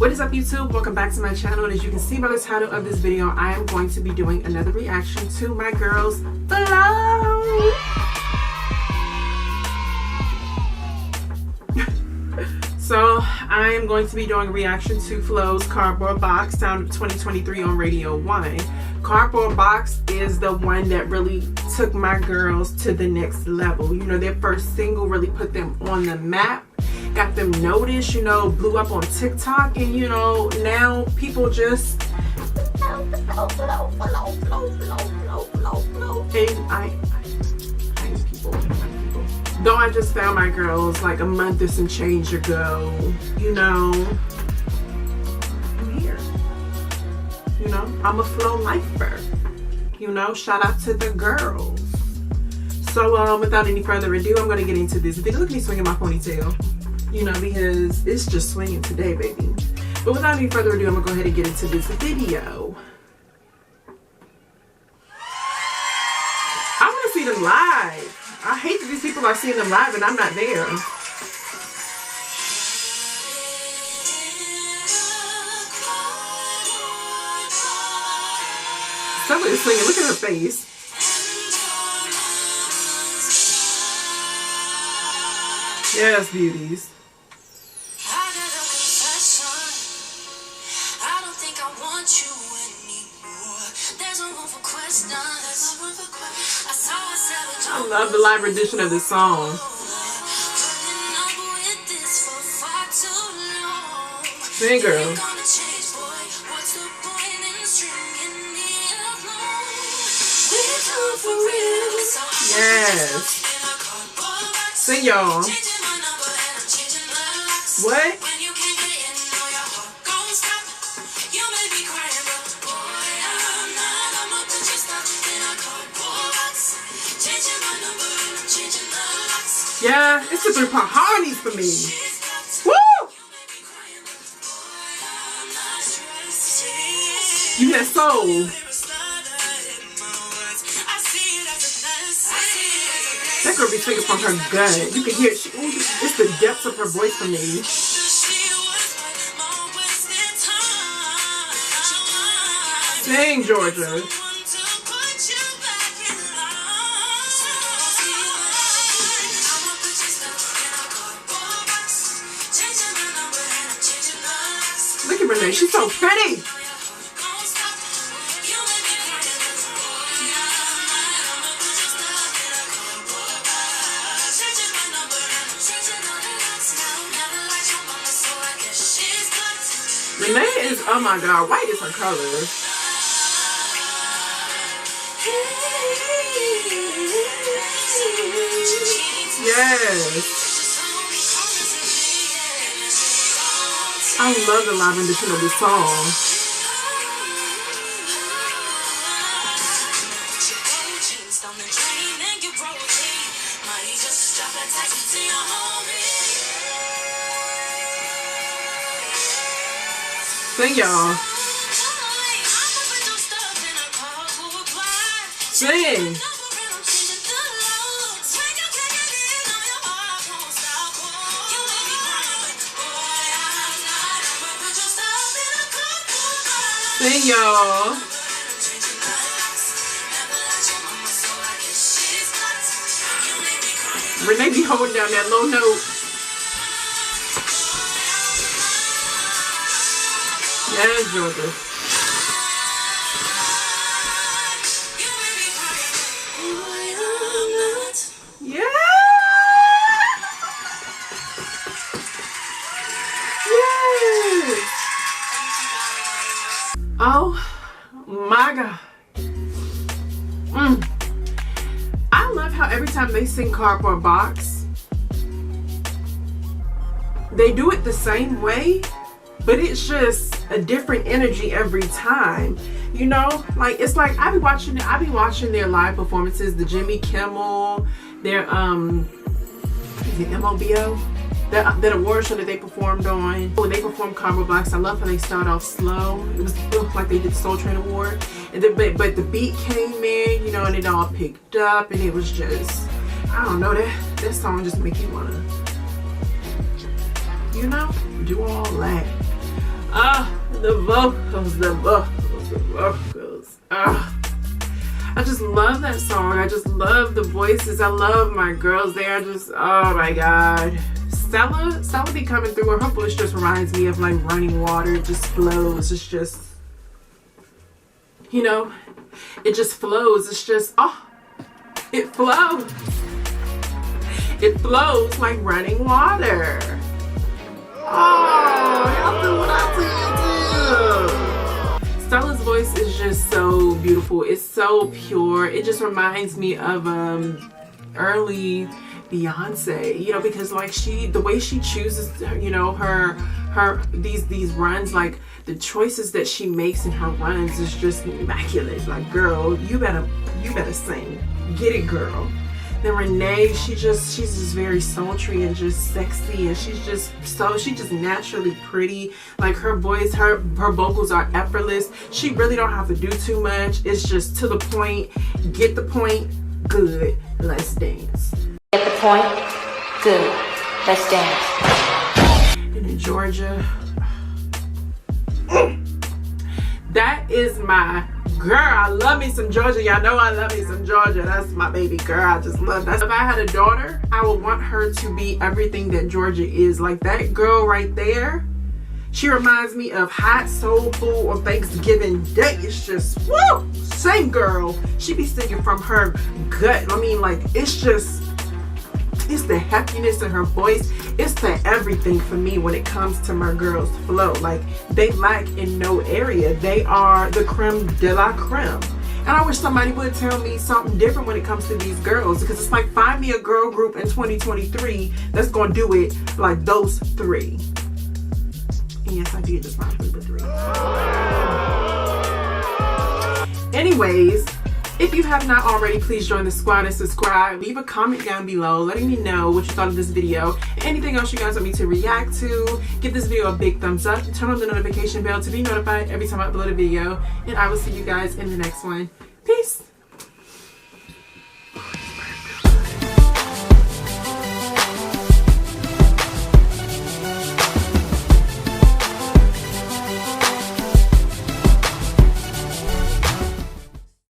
What is up, YouTube? Welcome back to my channel, and as you can see by the title of this video, I am going to be doing another reaction to my girl's flow. So I am going to be doing a reaction to Flow's Cardboard Box, Sound of 2023 on Radio 1. Cardboard Box is the one that really took my girls to the next level. You know, their first single really put them on the map, got them noticed, you know, blew up on TikTok, and you know, now people just and I people. Though I just found my girls like a month or some change ago, you know, I'm here. You know, I'm a flow lifer. You know, shout out to the girls. So without any further ado, I'm gonna get into this video. Look at me swinging my ponytail. You know, because it's just swinging today, baby. But without any further ado, I'm gonna go ahead and get into this video. I wanna see them live. I hate that these people are seeing them live and I'm not there. Somebody's singing. Look at her face. Yes, beauties. I love the live rendition of this song. Sing, girl. Yes. Sing, y'all. What? Yeah, it's the 3-part harmonies for me. Woo! You that soul. That girl be singing from her gut. You can hear it. It's the depths of her voice for me. Sing, Georgia. Look at Renee, she's so pretty. Renee is, oh my god, white is her color. Yes. I love the live rendition of this song. Sing, y'all. Sing. Sing, y'all. Renee be holding down that low note. Yes, Georgia. Yeah. Yes. Oh my god. I love how every time they sing Cardboard Box, they do it the same way, but it's just a different energy every time. You know, like it's like I be watching their live performances, the Jimmy Kimmel, their is it MLBO? That award show that they performed on. When they performed Cardboard Box, I love how they start off slow. It was like they did the Soul Train Award, and then, but the beat came in, you know, and it all picked up, and it was just, I don't know, that song just make you wanna, you know, do all that. The vocals, the vocals. I just love that song. I just love the voices. I love my girls. They are just, oh my God. Stella be coming through. Her voice just reminds me of like running water. It just flows. It's just, you know, it just flows. It's just, it flows. It flows like running water. Y'all do what I do. Stella's voice is just so beautiful. It's so pure. It just reminds me of early Beyonce, you know, because like the way she chooses, you know, her these runs, like the choices that she makes in her runs is just immaculate. Like, girl, you better sing. Get it, girl. Then Renee, she's just very sultry and just sexy, and she's just naturally pretty. Like, her voice, her vocals are effortless. She really don't have to do too much. It's just to the point. Get the point. Good. Let's dance. Get the point. Good. Let's dance. And in Georgia, that is my girl. I love me some Georgia. Y'all know I love me some Georgia. That's my baby girl. I just love that. If I had a daughter, I would want her to be everything that Georgia is. Like, that girl right there, she reminds me of hot soul food on Thanksgiving Day. It's just, woo! Same girl. She be singing from her gut. I mean, like, it's the heftiness in her voice. It's the everything for me when it comes to my girls' flow. Like, they lack in no area. They are the creme de la creme. And I wish somebody would tell me something different when it comes to these girls, because it's like, find me a girl group in 2023 that's gonna do it like those three. And yes, I did just find the three. Anyways, if you have not already, please join the squad and subscribe. Leave a comment down below letting me know what you thought of this video. Anything else you guys want me to react to. Give this video a big thumbs up. Turn on the notification bell to be notified every time I upload a video. And I will see you guys in the next one. Peace.